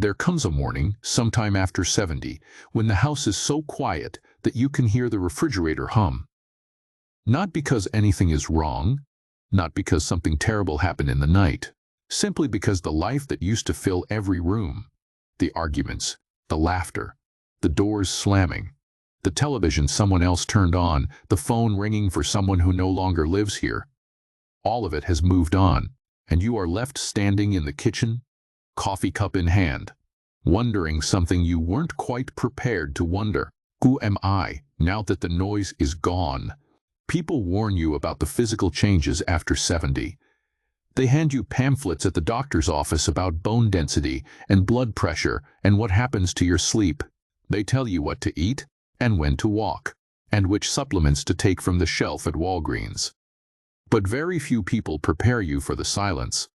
There comes a morning, sometime after 70, when the house is so quiet that you can hear the refrigerator hum. Not because anything is wrong, not because something terrible happened in the night, simply because the life that used to fill every room, the arguments, the laughter, the doors slamming, the television someone else turned on, the phone ringing for someone who no longer lives here, all of it has moved on, and you are left standing in the kitchen, coffee cup in hand, wondering something you weren't quite prepared to wonder. Who am I, now that the noise is gone? People warn you about the physical changes after 70. They hand you pamphlets at the doctor's office about bone density and blood pressure and what happens to your sleep. They tell you what to eat and when to walk, and which supplements to take from the shelf at Walgreens. But very few people prepare you for the silence.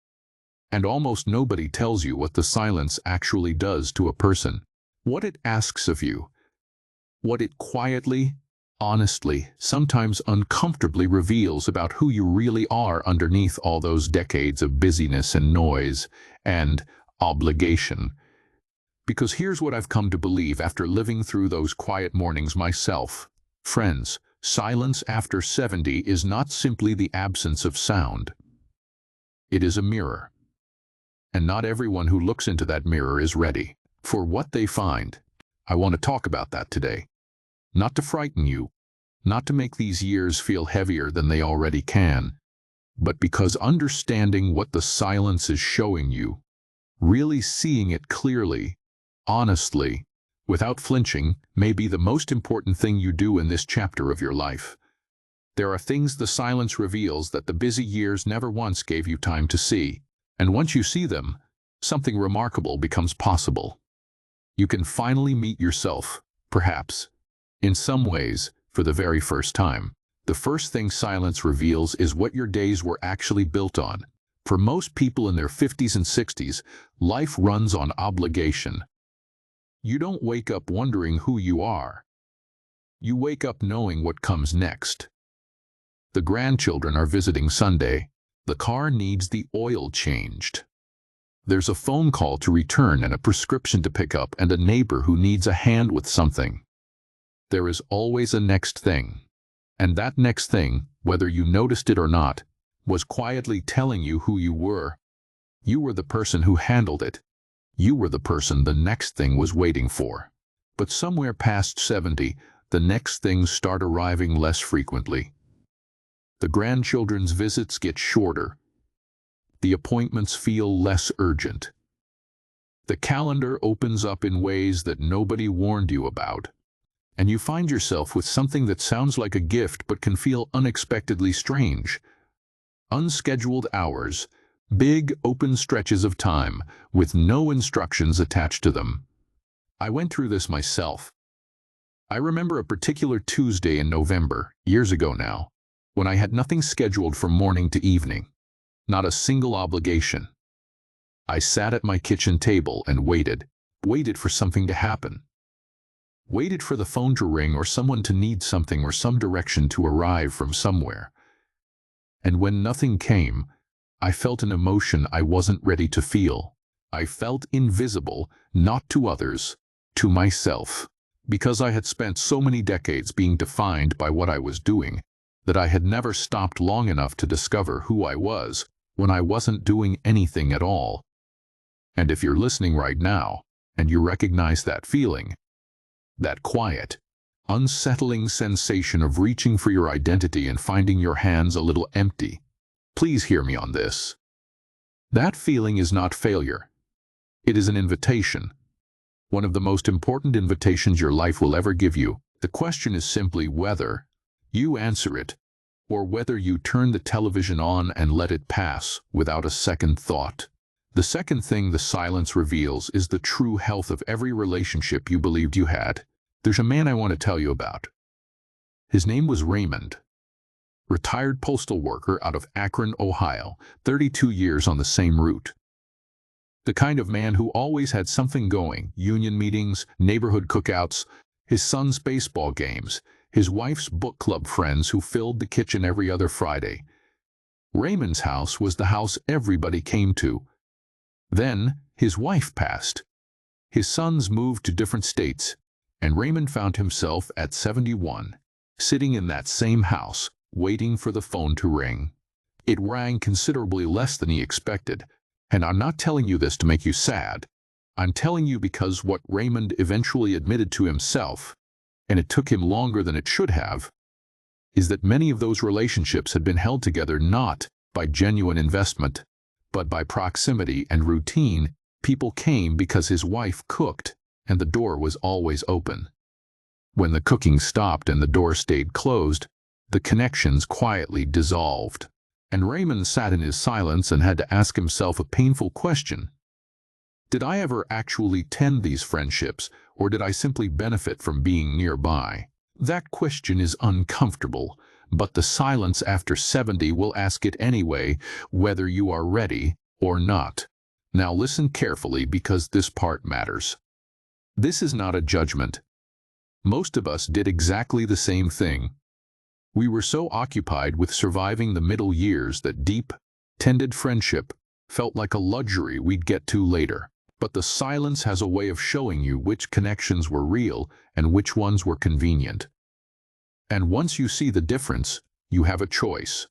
And almost nobody tells you what the silence actually does to a person, what it asks of you, what it quietly, honestly, sometimes uncomfortably reveals about who you really are underneath all those decades of busyness and noise and obligation. Because here's what I've come to believe after living through those quiet mornings myself. Friends, silence after 70 is not simply the absence of sound. It is a mirror. And not everyone who looks into that mirror is ready for what they find. I want to talk about that today. Not to frighten you, not to make these years feel heavier than they already can, but because understanding what the silence is showing you, really seeing it clearly, honestly, without flinching, may be the most important thing you do in this chapter of your life. There are things the silence reveals that the busy years never once gave you time to see, and once you see them, something remarkable becomes possible. You can finally meet yourself, perhaps, in some ways, for the very first time. The first thing silence reveals is what your days were actually built on. For most people in their 50s and 60s, life runs on obligation. You don't wake up wondering who you are. You wake up knowing what comes next. The grandchildren are visiting Sunday. The car needs the oil changed. There's a phone call to return and a prescription to pick up and a neighbor who needs a hand with something. There is always a next thing. And that next thing, whether you noticed it or not, was quietly telling you who you were. You were the person who handled it. You were the person the next thing was waiting for. But somewhere past 70, the next things start arriving less frequently. The grandchildren's visits get shorter. The appointments feel less urgent. The calendar opens up in ways that nobody warned you about. And you find yourself with something that sounds like a gift but can feel unexpectedly strange. Unscheduled hours, big open stretches of time with no instructions attached to them. I went through this myself. I remember a particular Tuesday in November, years ago now, when I had nothing scheduled from morning to evening, not a single obligation. I sat at my kitchen table and waited for something to happen. Waited for the phone to ring or someone to need something or some direction to arrive from somewhere. And when nothing came, I felt an emotion I wasn't ready to feel. I felt invisible, not to others, to myself. Because I had spent so many decades being defined by what I was doing, that I had never stopped long enough to discover who I was when I wasn't doing anything at all. And if you're listening right now, and you recognize that feeling, that quiet, unsettling sensation of reaching for your identity and finding your hands a little empty, please hear me on this. That feeling is not failure. It is an invitation. One of the most important invitations your life will ever give you. The question is simply whether you answer it, or whether you turn the television on and let it pass without a second thought. The second thing the silence reveals is the true health of every relationship you believed you had. There's a man I want to tell you about. His name was Raymond. Retired postal worker out of Akron, Ohio, 32 years on the same route. The kind of man who always had something going: union meetings, neighborhood cookouts, his son's baseball games, his wife's book club friends who filled the kitchen every other Friday. Raymond's house was the house everybody came to. Then his wife passed. His sons moved to different states, and Raymond found himself at 71, sitting in that same house, waiting for the phone to ring. It rang considerably less than he expected, and I'm not telling you this to make you sad. I'm telling you because what Raymond eventually admitted to himself, and it took him longer than it should have, is that many of those relationships had been held together not by genuine investment, but by proximity and routine. People came because his wife cooked, and the door was always open. When the cooking stopped and the door stayed closed, the connections quietly dissolved, and Raymond sat in his silence and had to ask himself a painful question. Did I ever actually tend these friendships, or did I simply benefit from being nearby? That question is uncomfortable, but the silence after 70 will ask it anyway, whether you are ready or not. Now listen carefully because this part matters. This is not a judgment. Most of us did exactly the same thing. We were so occupied with surviving the middle years that deep, tended friendship felt like a luxury we'd get to later. But the silence has a way of showing you which connections were real and which ones were convenient. And once you see the difference, you have a choice.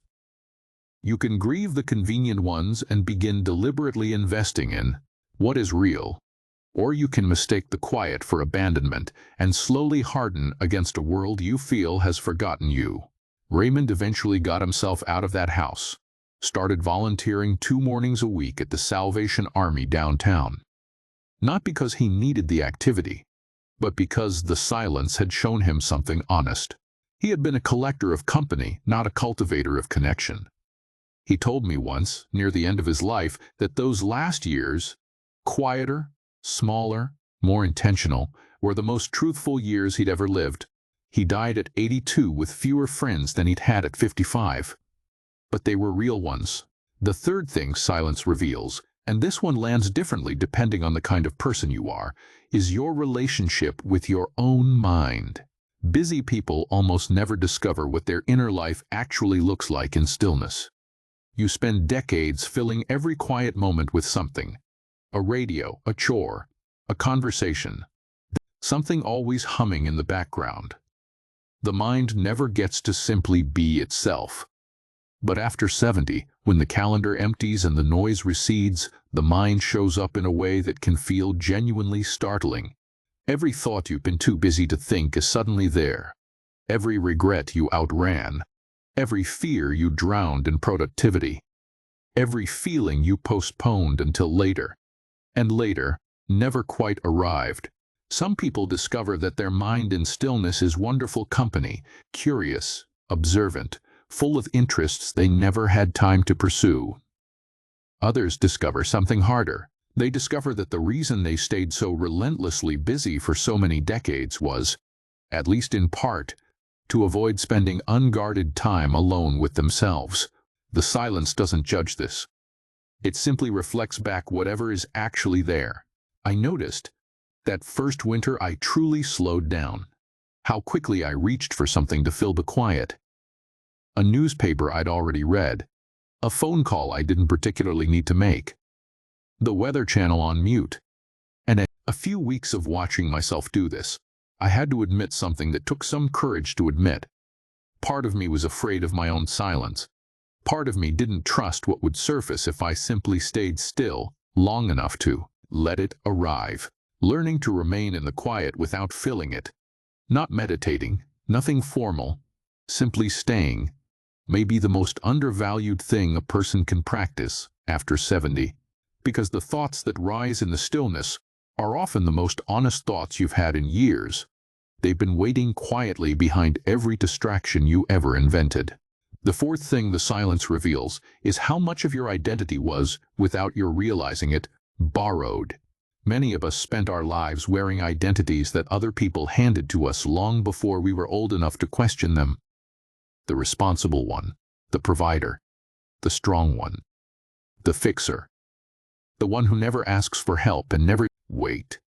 You can grieve the convenient ones and begin deliberately investing in what is real, or you can mistake the quiet for abandonment and slowly harden against a world you feel has forgotten you. Raymond eventually got himself out of that house, started volunteering 2 mornings a week at the Salvation Army downtown. Not because he needed the activity, but because the silence had shown him something honest. He had been a collector of company, not a cultivator of connection. He told me once, near the end of his life, that those last years, quieter, smaller, more intentional, were the most truthful years he'd ever lived. He died at 82 with fewer friends than he'd had at 55. But they were real ones. The third thing silence reveals, and this one lands differently depending on the kind of person you are, is your relationship with your own mind. Busy people almost never discover what their inner life actually looks like in stillness. You spend decades filling every quiet moment with something. A radio, a chore, a conversation. Something always humming in the background. The mind never gets to simply be itself. But after 70, when the calendar empties and the noise recedes, the mind shows up in a way that can feel genuinely startling. Every thought you've been too busy to think is suddenly there. Every regret you outran. Every fear you drowned in productivity. Every feeling you postponed until later. And later, never quite arrived. Some people discover that their mind in stillness is wonderful company, curious, observant, full of interests they never had time to pursue. Others discover something harder. They discover that the reason they stayed so relentlessly busy for so many decades was, at least in part, to avoid spending unguarded time alone with themselves. The silence doesn't judge this. It simply reflects back whatever is actually there. I noticed that first winter I truly slowed down. How quickly I reached for something to fill the quiet. A newspaper I'd already read. A phone call I didn't particularly need to make. The Weather Channel on mute. And a few weeks of watching myself do this, I had to admit something that took some courage to admit. Part of me was afraid of my own silence. Part of me didn't trust what would surface if I simply stayed still long enough to let it arrive. Learning to remain in the quiet without filling it. Not meditating, nothing formal, simply staying, may be the most undervalued thing a person can practice after 70, because the thoughts that rise in the stillness are often the most honest thoughts you've had in years. They've been waiting quietly behind every distraction you ever invented. The fourth thing the silence reveals is how much of your identity was, without your realizing it, borrowed. Many of us spent our lives wearing identities that other people handed to us long before we were old enough to question them. The responsible one, the provider, the strong one, the fixer, the one who never asks for help and never waits.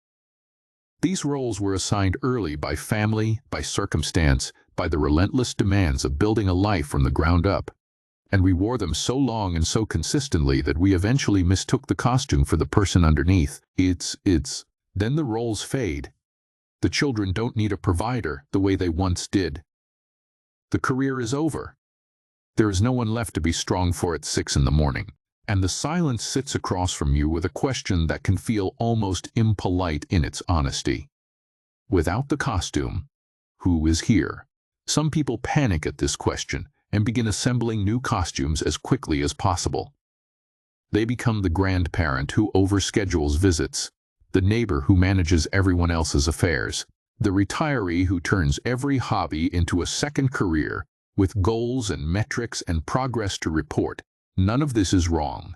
These roles were assigned early by family, by circumstance, by the relentless demands of building a life from the ground up. And we wore them so long and so consistently that we eventually mistook the costume for the person underneath. It's Then the roles fade. The children don't need a provider the way they once did. The career is over. There is no one left to be strong for at 6 in the morning. And the silence sits across from you with a question that can feel almost impolite in its honesty. Without the costume, who is here? Some people panic at this question and begin assembling new costumes as quickly as possible. They become the grandparent who overschedules visits, the neighbor who manages everyone else's affairs, the retiree who turns every hobby into a second career with goals and metrics and progress to report. None of this is wrong.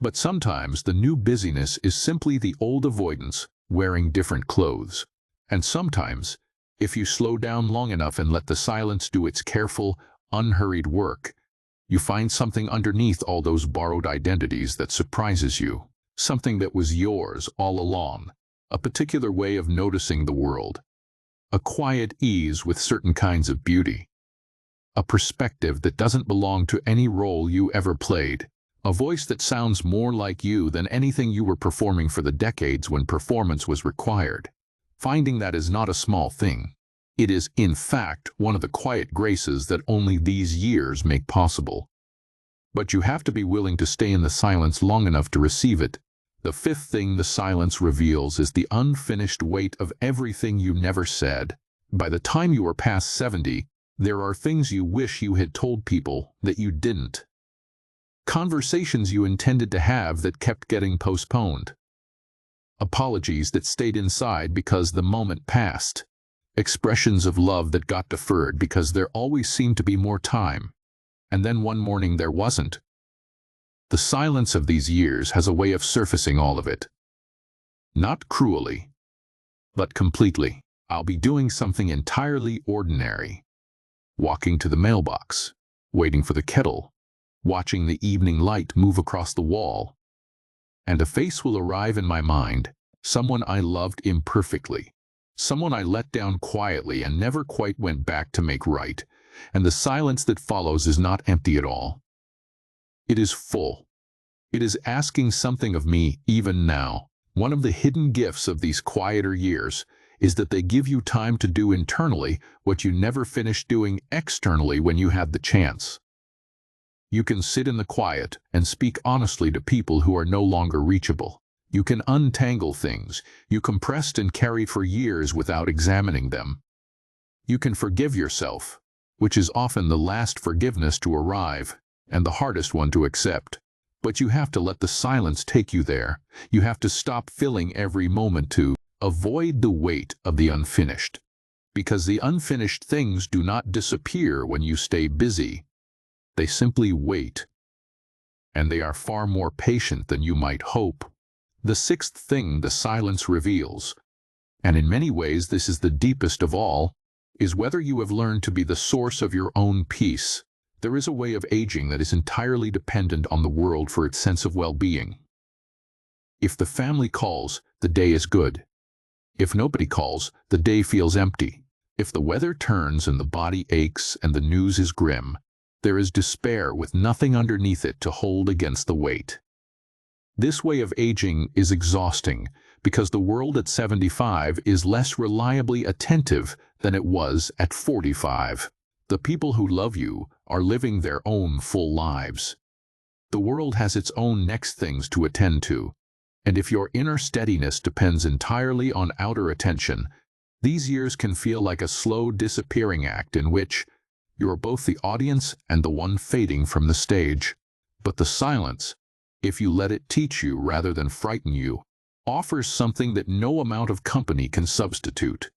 But sometimes the new busyness is simply the old avoidance wearing different clothes. And sometimes, if you slow down long enough and let the silence do its careful, unhurried work, you find something underneath all those borrowed identities that surprises you, something that was yours all along, a particular way of noticing the world, a quiet ease with certain kinds of beauty, a perspective that doesn't belong to any role you ever played, a voice that sounds more like you than anything you were performing for the decades when performance was required. Finding that is not a small thing. It is, in fact, one of the quiet graces that only these years make possible. But you have to be willing to stay in the silence long enough to receive it. The fifth thing the silence reveals is the unfinished weight of everything you never said. By the time you are past 70, there are things you wish you had told people that you didn't. Conversations you intended to have that kept getting postponed. Apologies that stayed inside because the moment passed. Expressions of love that got deferred because there always seemed to be more time. And then one morning there wasn't. The silence of these years has a way of surfacing all of it. Not cruelly, but completely. I'll be doing something entirely ordinary. Walking to the mailbox, waiting for the kettle, watching the evening light move across the wall. And a face will arrive in my mind, someone I loved imperfectly, someone I let down quietly and never quite went back to make right, and the silence that follows is not empty at all. It is full. It is asking something of me even now. One of the hidden gifts of these quieter years is that they give you time to do internally what you never finished doing externally when you had the chance. You can sit in the quiet and speak honestly to people who are no longer reachable. You can untangle things you compressed and carried for years without examining them. You can forgive yourself, which is often the last forgiveness to arrive and the hardest one to accept. But you have to let the silence take you there. You have to stop filling every moment to avoid the weight of the unfinished. Because the unfinished things do not disappear when you stay busy. They simply wait. And they are far more patient than you might hope. The sixth thing the silence reveals, and in many ways this is the deepest of all, is whether you have learned to be the source of your own peace. There is a way of aging that is entirely dependent on the world for its sense of well-being. If the family calls, the day is good. If nobody calls, the day feels empty. If the weather turns and the body aches and the news is grim, there is despair with nothing underneath it to hold against the weight. This way of aging is exhausting because the world at 75 is less reliably attentive than it was at 45. The people who love you are living their own full lives. The world has its own next things to attend to, and if your inner steadiness depends entirely on outer attention, these years can feel like a slow disappearing act in which you are both the audience and the one fading from the stage. But the silence, if you let it teach you rather than frighten you, offers something that no amount of company can substitute.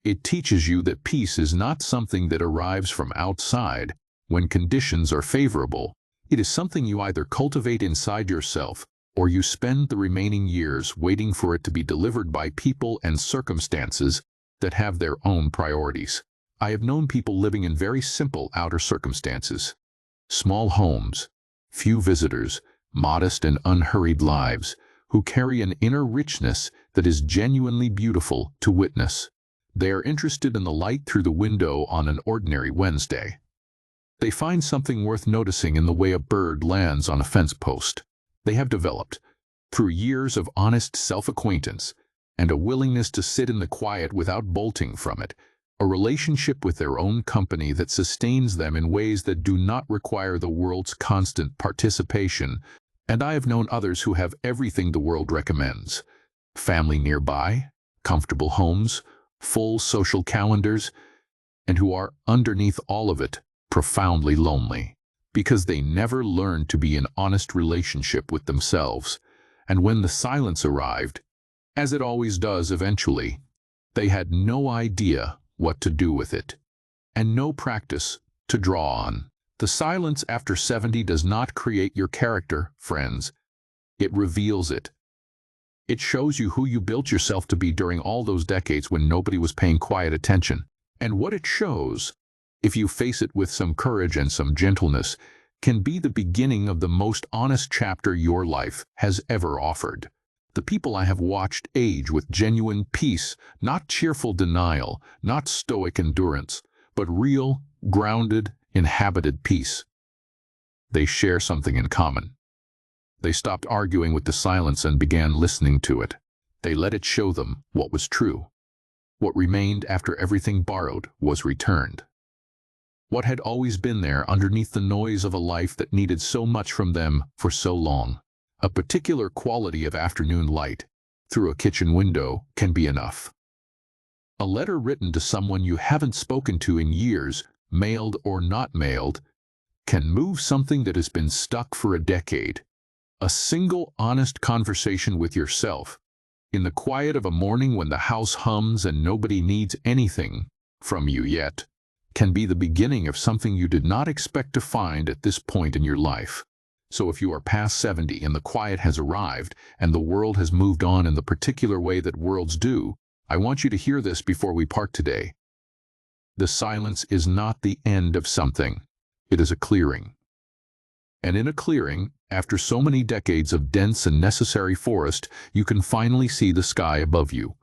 It teaches you that peace is not something that arrives from outside when conditions are favorable. It is something you either cultivate inside yourself or you spend the remaining years waiting for it to be delivered by people and circumstances that have their own priorities. I have known people living in very simple outer circumstances. Small homes, few visitors, modest and unhurried lives, who carry an inner richness that is genuinely beautiful to witness. They are interested in the light through the window on an ordinary Wednesday. They find something worth noticing in the way a bird lands on a fence post. They have developed, Through years of honest self-acquaintance and a willingness to sit in the quiet without bolting from it, a relationship with their own company that sustains them in ways that do not require the world's constant participation. And I have known others who have everything the world recommends: family nearby, comfortable homes, full social calendars, and who are, underneath all of it, profoundly lonely, because they never learned to be in honest relationship with themselves. And when the silence arrived, as it always does eventually, they had no idea what to do with it, and no practice to draw on. The silence after 70 does not create your character, friends. It reveals it. It shows you who you built yourself to be during all those decades when nobody was paying quiet attention. And what it shows, if you face it with some courage and some gentleness, can be the beginning of the most honest chapter your life has ever offered. The people I have watched age with genuine peace, not cheerful denial, not stoic endurance, but real, grounded, inhabited peace. They share something in common. They stopped arguing with the silence and began listening to it. They let it show them what was true. What remained after everything borrowed was returned. What had always been there underneath the noise of a life that needed so much from them for so long. A particular quality of afternoon light through a kitchen window can be enough. A letter written to someone you haven't spoken to in years, mailed or not mailed, can move something that has been stuck for a decade. A single honest conversation with yourself, in the quiet of a morning when the house hums and nobody needs anything from you yet, can be the beginning of something you did not expect to find at this point in your life. So if you are past 70 and the quiet has arrived and the world has moved on in the particular way that worlds do, I want you to hear this before we part today. The silence is not the end of something. It is a clearing. And in a clearing, after so many decades of dense and necessary forest, you can finally see the sky above you.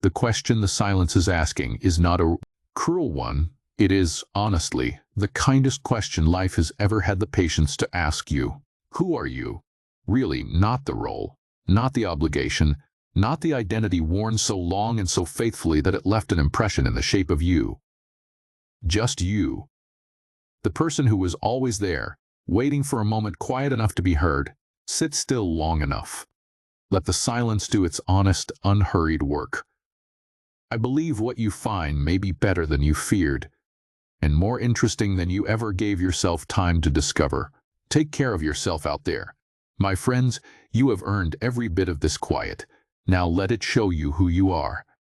The question the silence is asking is not a cruel one. It is, honestly, the kindest question life has ever had the patience to ask you. Who are you? Really, not the role, not the obligation, not the identity worn so long and so faithfully that it left an impression in the shape of you. Just you. The person who was always there, waiting for a moment quiet enough to be heard. Sit still long enough. Let the silence do its honest, unhurried work. I believe what you find may be better than you feared, and more interesting than you ever gave yourself time to discover. Take care of yourself out there. My friends, you have earned every bit of this quiet. Now let it show you who you are.